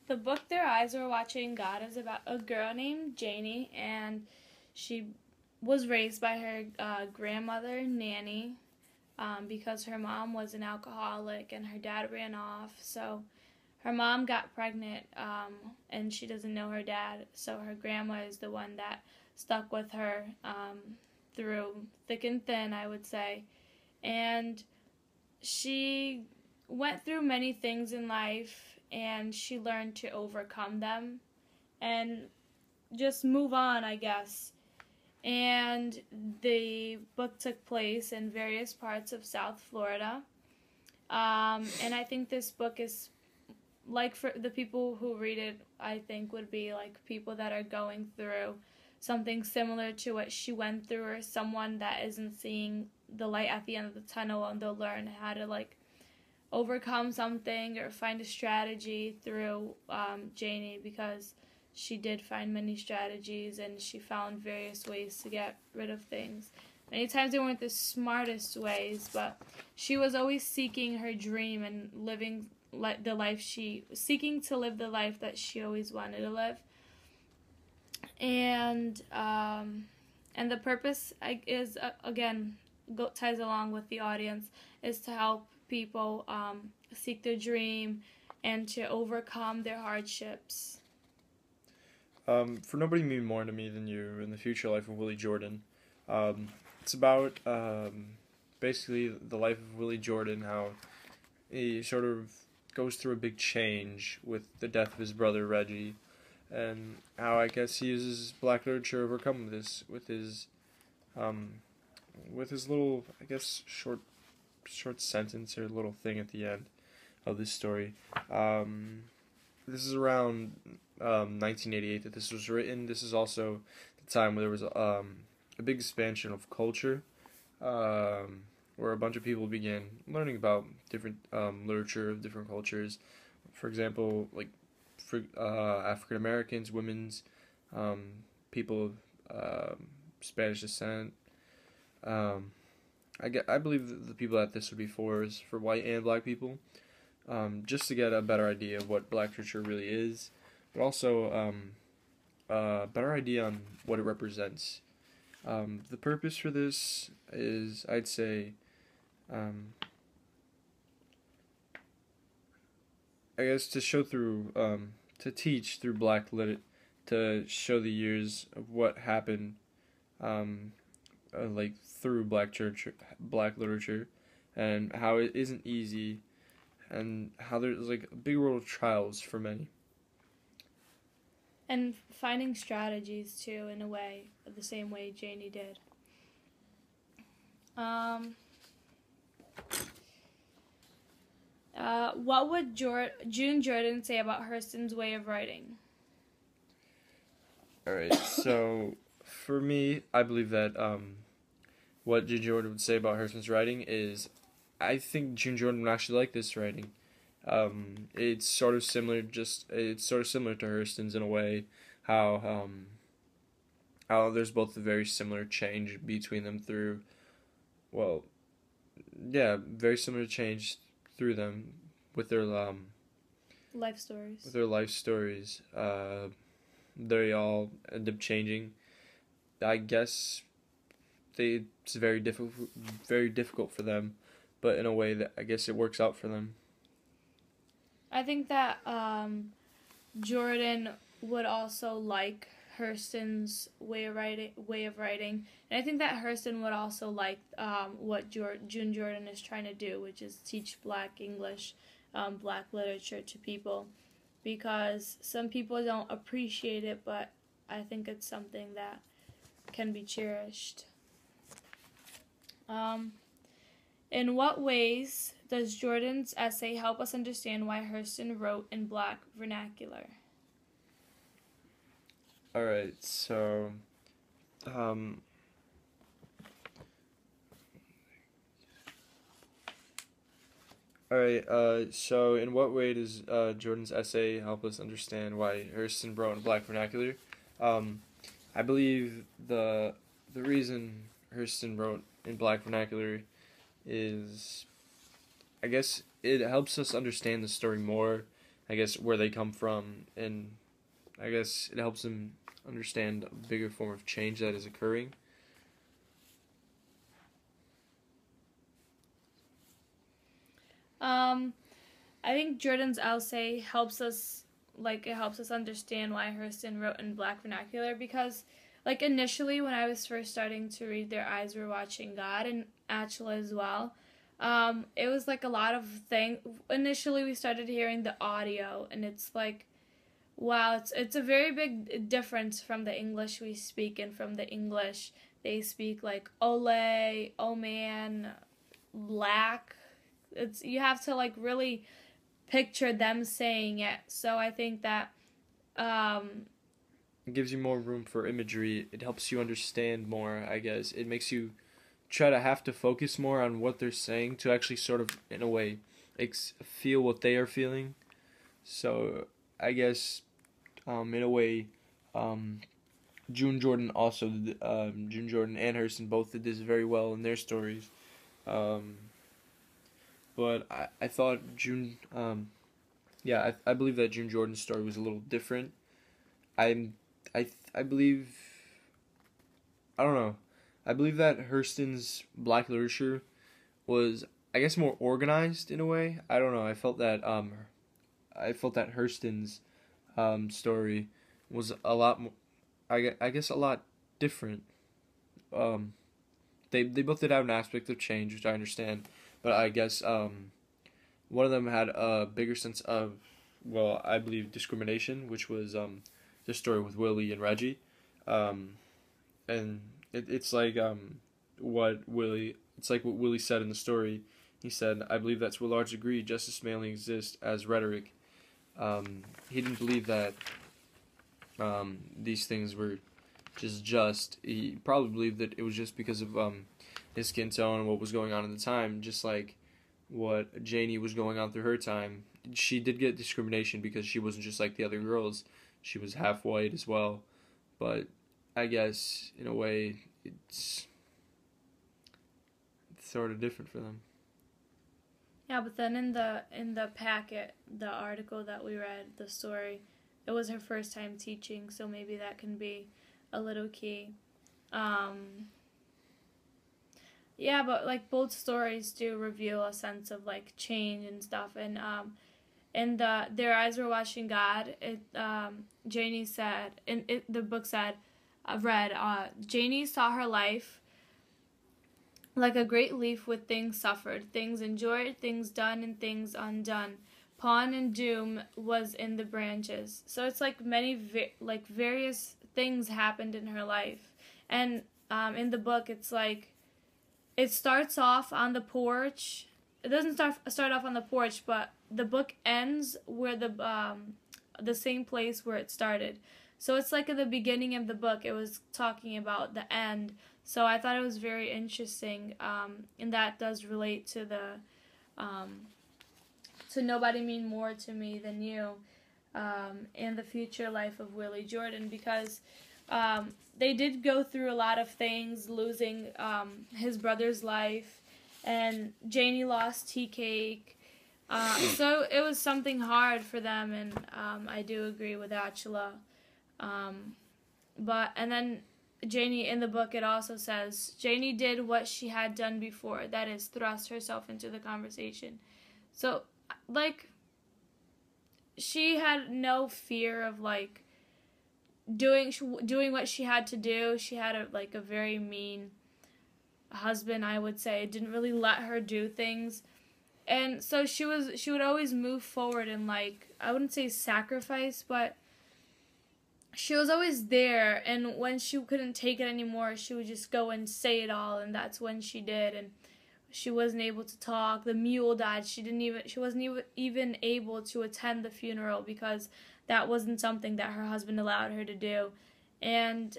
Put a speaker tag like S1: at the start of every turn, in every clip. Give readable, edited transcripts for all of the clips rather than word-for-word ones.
S1: The book Their Eyes Were Watching God is about a girl named Janie, and she was raised by her grandmother, Nanny, because her mom was an alcoholic and her dad ran off. So her mom got pregnant and she doesn't know her dad. So her grandma is the one that stuck with her through thick and thin, I would say. And she went through many things in life and she learned to overcome them and just move on, I guess. And the book took place in various parts of South Florida. And I think this book is like for the people who read it, I think would be like people that are going through something similar to what she went through, or someone that isn't seeing the light at the end of the tunnel, and they'll learn how to like overcome something or find a strategy through Janie, because she did find many strategies and she found various ways to get rid of things. Many times they weren't the smartest ways, but she was always seeking her dream and living seeking to live the life that she always wanted to live. And the purpose is again ties along with the audience, is to help people seek their dream and to overcome their hardships.
S2: For Nobody Mean More to Me Than You, in the Future Life of Willie Jordan. It's about basically the life of Willie Jordan, how he sort of goes through a big change with the death of his brother Reggie, and how I guess he uses black literature to overcome this with his little, I guess, short sentence or little thing at the end of this story. This is around 1988 that this was written. This is also the time where there was a big expansion of culture, where a bunch of people began learning about different literature of different cultures. For example, like for African Americans, women's, people of Spanish descent. I believe the people that this would be for is for white and black people, just to get a better idea of what black literature really is, but also a better idea on what it represents. The purpose for this is, I'd say, I guess to show through, to teach through black to show the years of what happened, like through black literature, and how it isn't easy, and how there's like a big world of trials for many.
S1: And finding strategies too, in a way, the same way Janie did. What would June Jordan say about Hurston's way of writing?
S2: Alright, so for me, I believe that what June Jordan would say about Hurston's writing is, I think June Jordan would actually like this writing. It's sort of similar to Hurston's in a way, how there's both a very similar change between them through, well, yeah, very similar change through them with their
S1: life stories.
S2: With their life stories, they all end up changing. I guess it's very difficult for them, but in a way that I guess it works out for them.
S1: I think that Jordan would also like Hurston's way of writing, and I think that Hurston would also like what June Jordan is trying to do, which is teach Black English, Black literature to people, because some people don't appreciate it, but I think it's something that can be cherished. In what ways does Jordan's essay help us understand why Hurston wrote in Black vernacular?
S2: Alright, so so in what way does Jordan's essay help us understand why Hurston wrote in Black vernacular? I believe the reason Hurston wrote in Black vernacular is, I guess, it helps us understand the story more, I guess, where they come from, and I guess it helps him understand a bigger form of change that is occurring.
S1: I think Jordan's essay helps us, like, it helps us understand why Hurston wrote in Black vernacular, because, like, initially when I was first starting to read Their Eyes Were Watching God, and Atchula as well, it was like a lot of things. Initially we started hearing the audio, and it's like, wow, it's a very big difference from the English we speak, and from the English they speak, like ole, oh man, lack. It's, you have to like really picture them saying it. So I think that
S2: It gives you more room for imagery. It helps you understand more, I guess. It makes you try to have to focus more on what they're saying to actually sort of, in a way, feel what they are feeling. So I guess, in a way, June Jordan also did, June Jordan and Hurston both did this very well in their stories. But I thought I believe that June Jordan's story was a little different. I believe, I don't know. I believe that Hurston's Black literature was, I guess, more organized in a way. I don't know. I felt that Hurston's story was a lot more, I guess, a lot different. They both did have an aspect of change, which I understand, but I guess one of them had a bigger sense of, well, I believe, discrimination, which was the story with Willie and Reggie, and it's like what Willie said in the story. He said, "I believe that to a large degree justice may only exist as rhetoric." He didn't believe that these things were just. He probably believed that it was just because of his skin tone and what was going on at the time, just like what Janie was going on through her time. She did get discrimination because she wasn't just like the other girls. She was half white as well. But I guess, in a way, it's sort of different for them.
S1: Yeah, but then in the packet, the article that we read, the story, it was her first time teaching, so maybe that can be a little key. Yeah, but like both stories do reveal a sense of like change and stuff, and in Their Eyes Were Watching God, Janie said, the book said, I've read, Janie saw her life like a great leaf with things suffered, things enjoyed, things done, and things undone. Pawn and doom was in the branches. So it's like various things happened in her life. And in the book, it's like, it starts off on the porch. It doesn't start off on the porch, but the book ends where the same place where it started. So it's like at the beginning of the book, it was talking about the end. So I thought it was very interesting, and that does relate to to Nobody Mean More to Me Than You, and the future life of Willie Jordan, because they did go through a lot of things, losing his brother's life, and Janie lost tea cake. So it was something hard for them, and I do agree with Atchula. And then Janie, in the book, it also says, Janie did what she had done before, that is, thrust herself into the conversation. So, like, she had no fear of, like, doing what she had to do. She had a very mean husband, I would say. Didn't really let her do things. And so she would always move forward and, like, I wouldn't say sacrifice, but she was always there, and when she couldn't take it anymore, she would just go and say it all, and that's when she did. And she wasn't able to talk. The mule died. She wasn't even able to attend the funeral because that wasn't something that her husband allowed her to do. And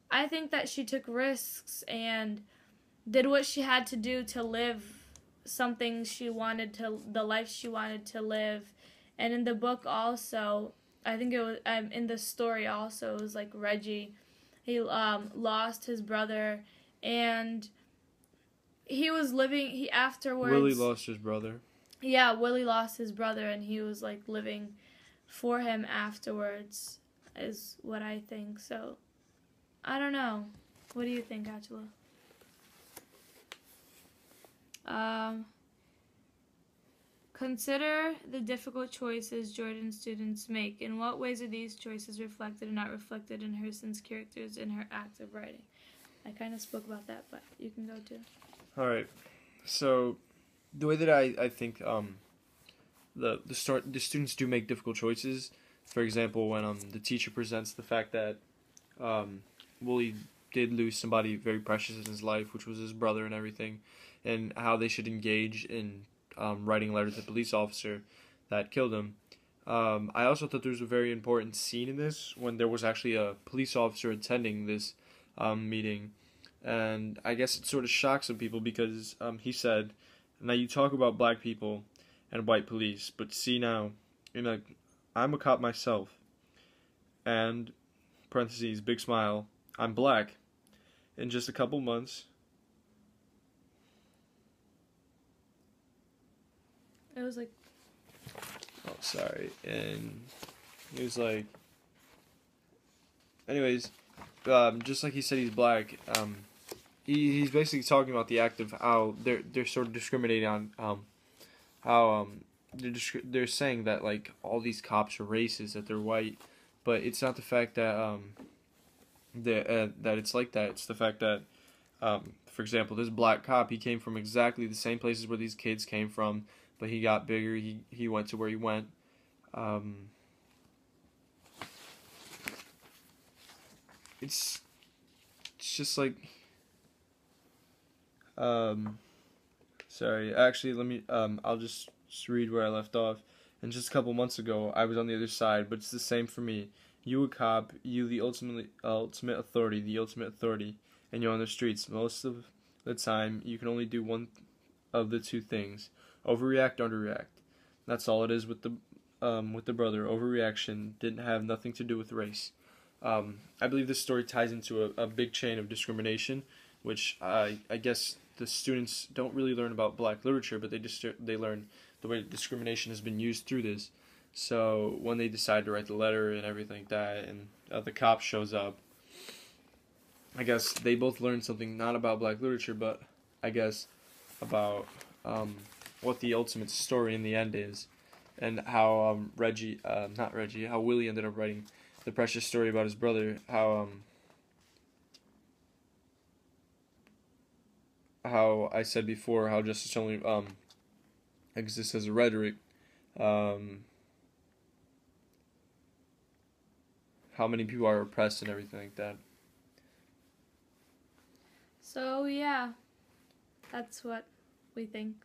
S1: I think that she took risks and did what she had to do to live the life she wanted to live. And in the book also, I think it was in the story also, it was like Reggie. He lost his brother, and he was living. He afterwards.
S2: Willie lost his brother.
S1: Yeah, Willie lost his brother and he was like living for him afterwards, is what I think. So, I don't know. What do you think, Angela? Um, Consider the difficult choices Jordan's students make. In what ways are these choices reflected and not reflected in Hurston's characters in her act of writing? I kind of spoke about that, but you can go too.
S2: All right. So the way that I think the students do make difficult choices. For example, when the teacher presents the fact that Wooly did lose somebody very precious in his life, which was his brother and everything, and how they should engage in writing a letter to the police officer that killed him. I also thought there was a very important scene in this when there was actually a police officer attending this meeting, and I guess it sort of shocked some people because he said, "Now you talk about black people and white police, but see now, I'm a cop myself, and parentheses big smile, I'm black. In just a couple months."
S1: It was like,
S2: Oh, sorry. And he was like, anyways, just like he said he's black, he's basically talking about the act of how they're sort of discriminating on how they're saying that like all these cops are racist, that they're white, but it's not the fact that that it's like that. It's the fact that for example, this black cop, he came from exactly the same places where these kids came from, but he got bigger. He went to where he went. It's just like sorry. Actually, let me I'll just read where I left off. And just a couple months ago, I was on the other side, but it's the same for me. You a cop, you the ultimate authority, and you're on the streets. Most of the time, you can only do one of the two things: overreact, underreact. That's all it is with the brother. Overreaction didn't have nothing to do with race. I believe this story ties into a big chain of discrimination, which I guess the students don't really learn about black literature, but they learn the way discrimination has been used through this. So when they decide to write the letter and everything like that, and the cop shows up, I guess they both learned something not about black literature, but I guess about what the ultimate story in the end is, and how how Willie ended up writing the precious story about his brother. How I said before, how justice only exists as a rhetoric. How many people are oppressed and everything like that.
S1: so yeah, that's what we think.